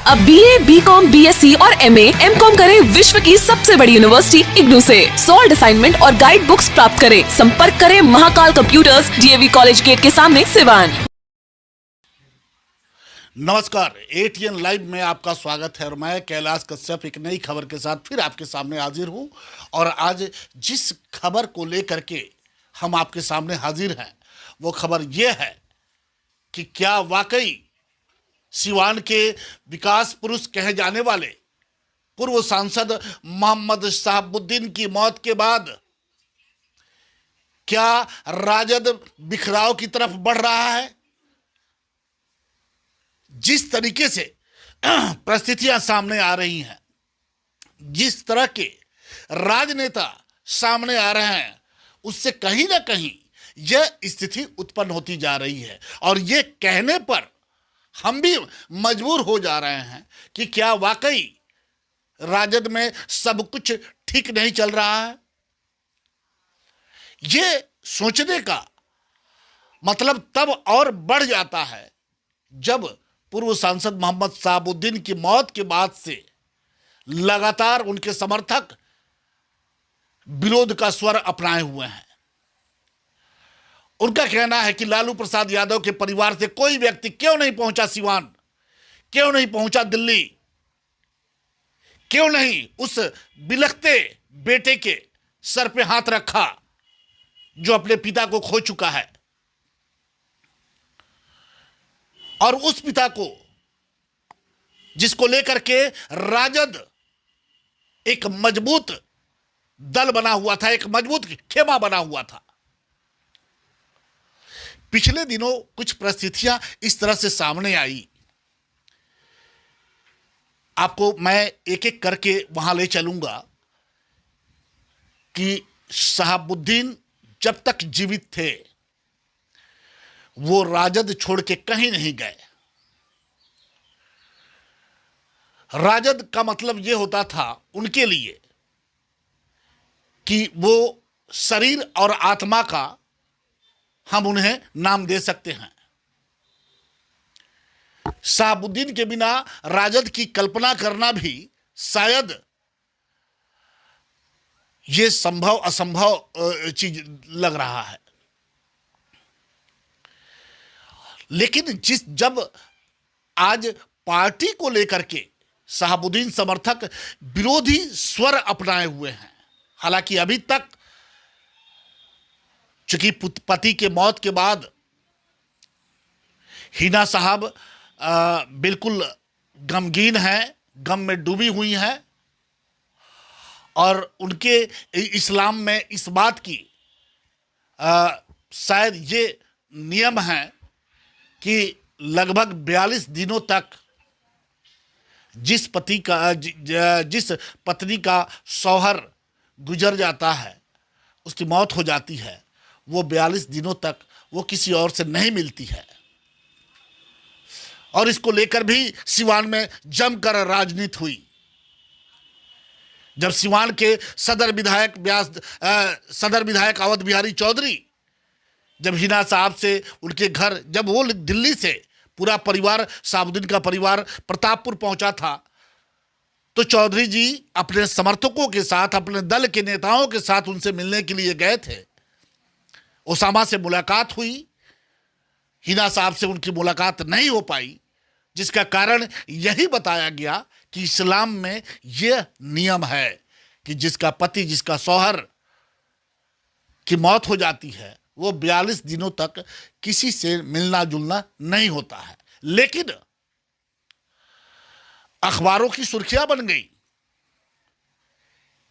अब BA, BCom, BSc और MA, MCom करें विश्व की सबसे बड़ी यूनिवर्सिटी इग्नू से। सॉल्ड असाइनमेंट और गाइड बुक्स प्राप्त करें। संपर्क करें Mahakal computers, DAV college gate के सामने, सिवान। नमस्कार, ATN लाइव में आपका स्वागत है और मैं कैलाश कश्यप एक नई खबर के साथ फिर आपके सामने हाजिर हूँ। और आज जिस खबर को लेकर के हम आपके सामने हाजिर हैं वो खबर ये है कि क्या वाकई सिवान के विकास पुरुष कहे जाने वाले पूर्व सांसद मोहम्मद शहाबुद्दीन की मौत के बाद क्या राजद बिखराव की तरफ बढ़ रहा है। जिस तरीके से परिस्थितियां सामने आ रही हैं, जिस तरह के राजनेता सामने आ रहे हैं, उससे कहीं ना कहीं यह स्थिति उत्पन्न होती जा रही है। और यह कहने पर हम भी मजबूर हो जा रहे हैं कि क्या वाकई राजद में सब कुछ ठीक नहीं चल रहा है। यह सोचने का मतलब तब और बढ़ जाता है जब पूर्व सांसद मोहम्मद शहाबुद्दीन की मौत के बाद से लगातार उनके समर्थक विरोध का स्वर अपनाए हुए हैं। उनका कहना है कि लालू प्रसाद यादव के परिवार से कोई व्यक्ति क्यों नहीं पहुंचा सिवान, क्यों नहीं पहुंचा दिल्ली, क्यों नहीं उस बिलखते बेटे के सर पे हाथ रखा जो अपने पिता को खो चुका है। और उस पिता को जिसको लेकर के राजद एक मजबूत दल बना हुआ था, एक मजबूत खेमा बना हुआ था। पिछले दिनों कुछ परिस्थितियां इस तरह से सामने आई, आपको मैं एक एक करके वहां ले चलूंगा कि शहाबुद्दीन जब तक जीवित थे वो राजद छोड़ के कहीं नहीं गए। राजद का मतलब यह होता था उनके लिए कि वो शरीर और आत्मा का हम उन्हें नाम दे सकते हैं। शहाबुद्दीन के बिना राजद की कल्पना करना भी शायद ये संभव असंभव चीज लग रहा है। लेकिन जब आज पार्टी को लेकर के शहाबुद्दीन समर्थक विरोधी स्वर अपनाए हुए हैं, हालांकि अभी तक चूंकि पति के मौत के बाद हिना साहब बिल्कुल गमगीन हैं, गम में डूबी हुई हैं। और उनके इस्लाम में इस बात की शायद ये नियम है कि लगभग 42 दिनों तक जिस पत्नी का शौहर गुजर जाता है, उसकी मौत हो जाती है, वो 42 दिनों तक वो किसी और से नहीं मिलती है। और इसको लेकर भी सिवान में जमकर राजनीति हुई। जब सिवान के सदर विधायक अवध बिहारी चौधरी जब हिना साहब से उनके घर, जब वो दिल्ली से पूरा परिवार, शहाबुद्दीन का परिवार प्रतापपुर पहुंचा था, तो चौधरी जी अपने समर्थकों के साथ, अपने दल के नेताओं के साथ उनसे मिलने के लिए गए थे। ओसामा से मुलाकात हुई, हिना साहब से उनकी मुलाकात नहीं हो पाई, जिसका कारण यही बताया गया कि इस्लाम में यह नियम है कि जिसका पति, जिसका शौहर की मौत हो जाती है, वो 42 दिनों तक किसी से मिलना जुलना नहीं होता है। लेकिन अखबारों की सुर्खियां बन गई,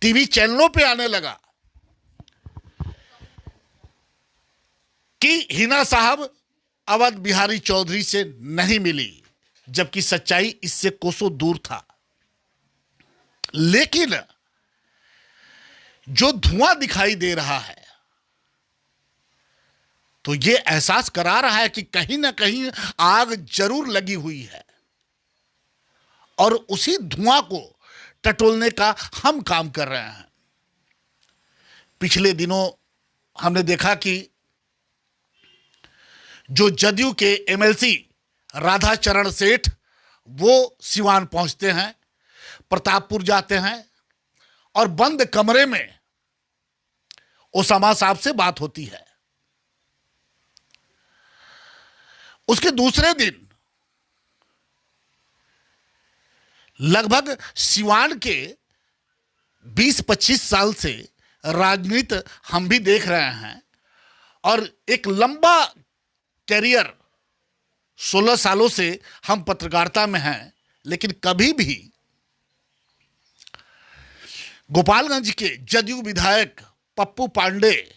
टीवी चैनलों पे आने लगा कि हिना साहब अवध बिहारी चौधरी से नहीं मिली, जबकि सच्चाई इससे कोसों दूर था। लेकिन जो धुआं दिखाई दे रहा है तो यह एहसास करा रहा है कि कहीं ना कहीं आग जरूर लगी हुई है और उसी धुआं को टटोलने का हम काम कर रहे हैं। पिछले दिनों हमने देखा कि जो जदयू के MLC राधाचरण सेठ वो सिवान पहुंचते हैं, प्रतापपुर जाते हैं और बंद कमरे में ओसामा साहब से बात होती है। उसके दूसरे दिन लगभग सिवान के 20-25 साल से राजनीति हम भी देख रहे हैं और एक लंबा कैरियर 16 सालों से हम पत्रकारिता में हैं, लेकिन कभी भी गोपालगंज के जदयू विधायक पप्पू पांडे,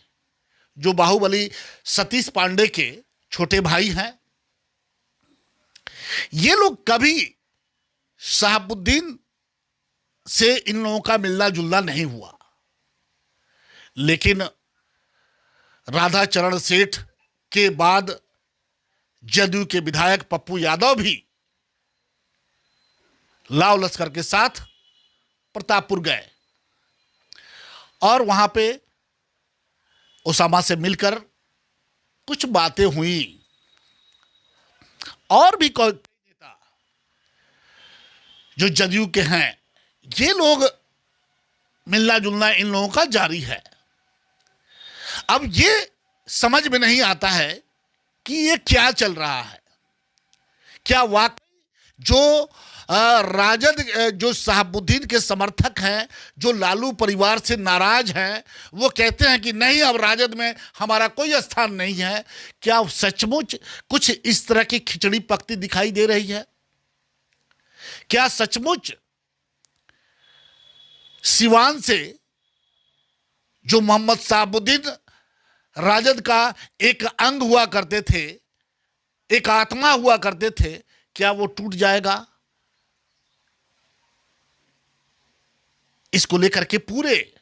जो बाहुबली सतीश पांडे के छोटे भाई हैं, ये लोग कभी शहाबुद्दीन से इन लोगों का मिलना जुलना नहीं हुआ। लेकिन राधा चरण सेठ के बाद जदयू के विधायक पप्पू यादव भी लाव लश्कर के साथ प्रतापपुर गए और वहां पे ओसामा से मिलकर कुछ बातें हुई। और भी कोई नेता जो जदयू के हैं, ये लोग मिलना जुलना इन लोगों का जारी है। अब ये समझ में नहीं आता है कि ये क्या चल रहा है। क्या वाकई जो राजद, जो शहाबुद्दीन के समर्थक हैं, जो लालू परिवार से नाराज हैं, वो कहते हैं कि नहीं, अब राजद में हमारा कोई स्थान नहीं है। क्या सचमुच कुछ इस तरह की खिचड़ी पकती दिखाई दे रही है? क्या सचमुच सिवान से जो मोहम्मद शहाबुद्दीन राजद का एक अंग हुआ करते थे, एक आत्मा हुआ करते थे, क्या वो टूट जाएगा? इसको लेकर के पूरे,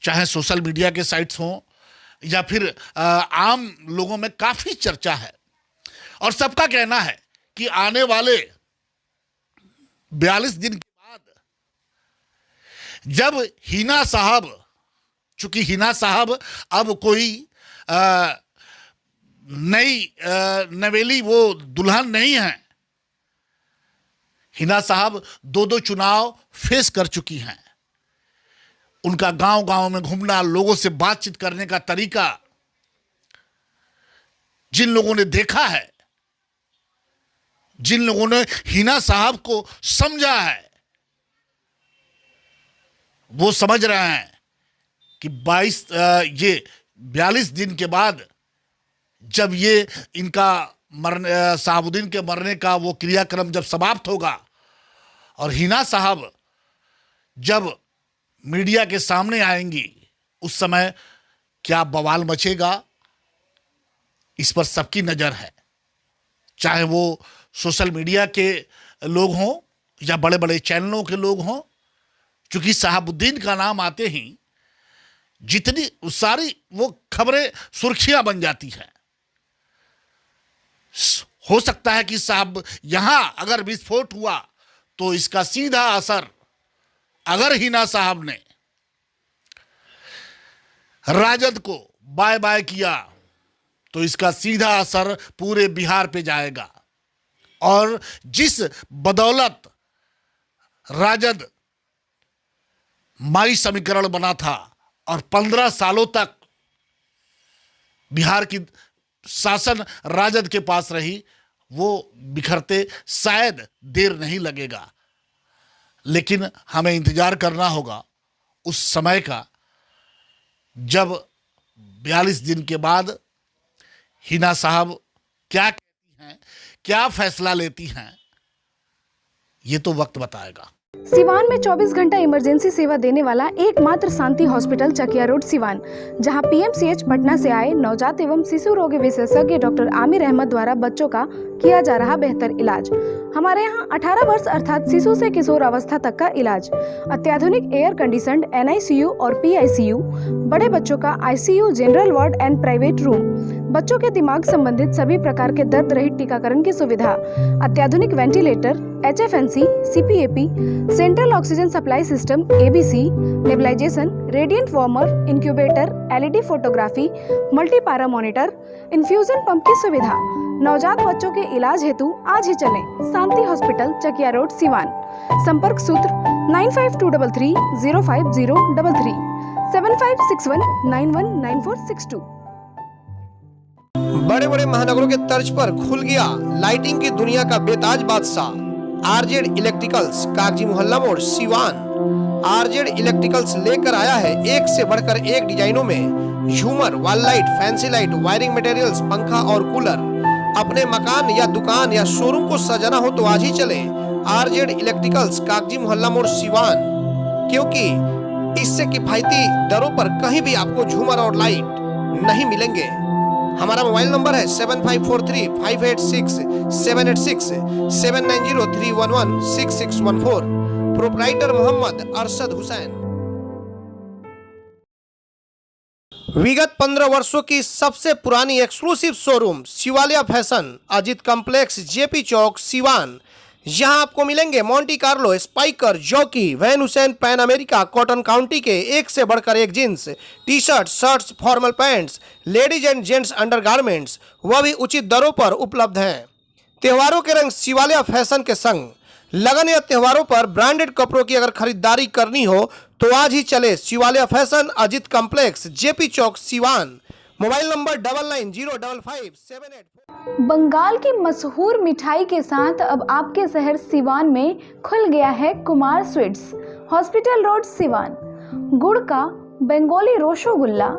चाहे सोशल मीडिया के साइट्स हों या फिर आम लोगों में काफी चर्चा है और सबका कहना है कि आने वाले 42 दिन के बाद जब हिना साहब, चूंकि हिना साहब अब कोई नई नवेली वो दुल्हन नहीं है, हिना साहब 2 चुनाव फेस कर चुकी हैं। उनका गांव गांव में घूमना, लोगों से बातचीत करने का तरीका, जिन लोगों ने देखा है, जिन लोगों ने हिना साहब को समझा है, वो समझ रहे हैं कि 42 दिन के बाद जब ये इनका शहाबुद्दीन के मरने का वो क्रियाक्रम जब समाप्त होगा और हिना साहब जब मीडिया के सामने आएंगी, उस समय क्या बवाल मचेगा, इस पर सबकी नजर है। चाहे वो सोशल मीडिया के लोग हों या बड़े बड़े चैनलों के लोग हों, क्योंकि शहाबुद्दीन का नाम आते ही जितनी सारी वो खबरें सुर्खियां बन जाती हैं। हो सकता है कि साहब यहां अगर विस्फोट हुआ तो इसका सीधा असर, अगर हिना साहब ने राजद को बाय बाय किया तो इसका सीधा असर पूरे बिहार पे जाएगा। और जिस बदौलत राजद माई समीकरण बना था और 15 सालों तक बिहार की शासन राजद के पास रही, वो बिखरते शायद देर नहीं लगेगा। लेकिन हमें इंतजार करना होगा उस समय का जब 42 दिन के बाद हिना साहब क्या कहती हैं, क्या फैसला लेती हैं, ये तो वक्त बताएगा। सिवान में 24 घंटा इमरजेंसी सेवा देने वाला एकमात्र शांति हॉस्पिटल चकिया रोड सिवान, जहां पीएमसीएच पटना से आए नवजात एवं शिशु रोग विशेषज्ञ डॉक्टर आमिर अहमद द्वारा बच्चों का किया जा रहा बेहतर इलाज। हमारे यहां 18 वर्ष अर्थात शिशु से किशोर अवस्था तक का इलाज, अत्याधुनिक एयर कंडीशन्ड NICU और PICU, बड़े बच्चों का ICU, general ward and private room, बच्चों के दिमाग संबंधित सभी प्रकार के दर्द रहित टीकाकरण की सुविधा, अत्याधुनिक ventilator, HFNC, CPAP, central oxygen supply system ABC, nebulisation, radiant warmer, incubator, LED photography, multipara monitor, infusion pump की सुविधा, नवजात बच्चों के इलाज हेतु आज ही चलें शांति हॉस्पिटल चकिया रोड सिवान। संपर्क सूत्र 9523305033 7561919462। बड़े बड़े महानगरों के तर्ज पर खुल गया लाइटिंग की दुनिया का बेताज बादशाह आरजेड इलेक्ट्रिकल्स, कागजी मोहल्ला मोड़, सिवान। आरजेड इलेक्ट्रिकल्स लेकर आया है एक से बढ़कर एक डिजाइनों में झूमर, wall light, fancy light, wiring materials, पंखा और कूलर। अपने मकान या दुकान या शोरूम को सजाना हो तो आज ही चले आरजेड इलेक्ट्रिकल्स, कागजी मोहल्ला मोड़, सिवान, क्योंकि इससे किफायती दरों पर कहीं भी आपको झूमर और लाइट नहीं मिलेंगे। हमारा मोबाइल नंबर है 7543-586-786, 7903116614। प्रोप्राइटर मोहम्मद अरशद हुसैन। विगत 15 वर्षों की सबसे पुरानी exclusive showroom Shivalia fashion, Ajit complex, JP Chowk, Siwan. यहां आपको मिलेंगे Monte Carlo, Spykar, Jockey, Van Heusen, Pan America, Cotton County के एक से बढ़कर एक jeans, T shirt, shirts, formal pants, ladies and gents undergarments, वह भी उचित दरों पर उपलब्ध हैं। त्योहारों के रंग शिवालिया फैशन के संग। लगन या त्योहारों पर ब्रांडेड कपड़ों की अगर खरीदारी करनी हो तो आज ही चले Shivaliya fashion, Ajit complex, JP Chowk, Siwan. Mobile number 99055784। Bengal की मशहूर मिठाई के साथ अब आपके शहर सिवान में खुल गया है Kumar sweets, hospital road, Siwan. गुड़ का बंगाली रसगुल्ला,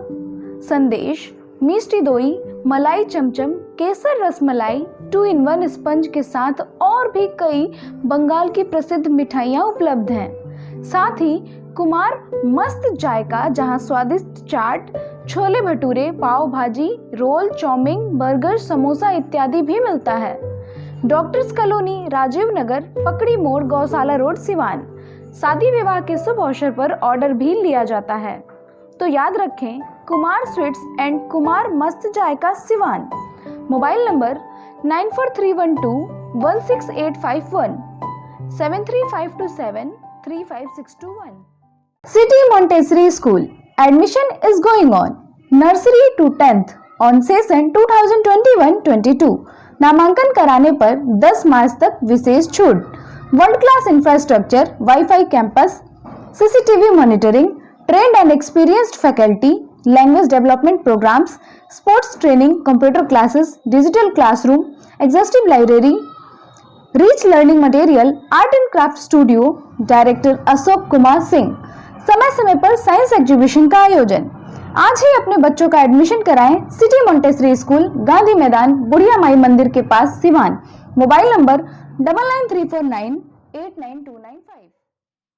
संदेश, मिष्टी दोई, मलाई चमचम, केसर रसमलाई, 2-in-1 स्पंज के साथ और भी कई बंगाल की प्रसिद्ध मिठाइयाँ उपलब्ध हैं। साथ ही कुमार मस्त जायका, जहां स्वादिष्ट चाट, छोले भटूरे, पाव भाजी, रोल, चाउमीन, बर्गर, समोसा इत्यादि भी मिलता है। डॉक्टर्स कॉलोनी, राजीव नगर, पकड़ी मोड़, गौशाला रोड, सिवान। शादी विवाह के शुभ अवसर पर ऑर्डर भी लिया जाता है, तो याद रखें कुमार स्वीट्स एंड कुमार मस्त जायका, Siwan. Mobile number 9431216851, 73527-35621। City Montessori School. Admission is going on. Nursery to 10th on session 2021-22. नामांकन कराने पर 10 मार्च तक विशेष छूट। World class infrastructure, WiFi campus, CCTV monitoring, trained and experienced faculty, language development programmes, sports training, computer classes, digital classroom, exhaustive library, rich learning material, art and craft studio. Director Ashok Kumar Singh. समय समय पर science exhibition का आयोजन। आज ही अपने बच्चों का admission कराएं सिटी मोंटेसरी स्कूल, गांधी मैदान, बुढ़िया माई मंदिर के पास, सिवान। Mobile number 9934989295।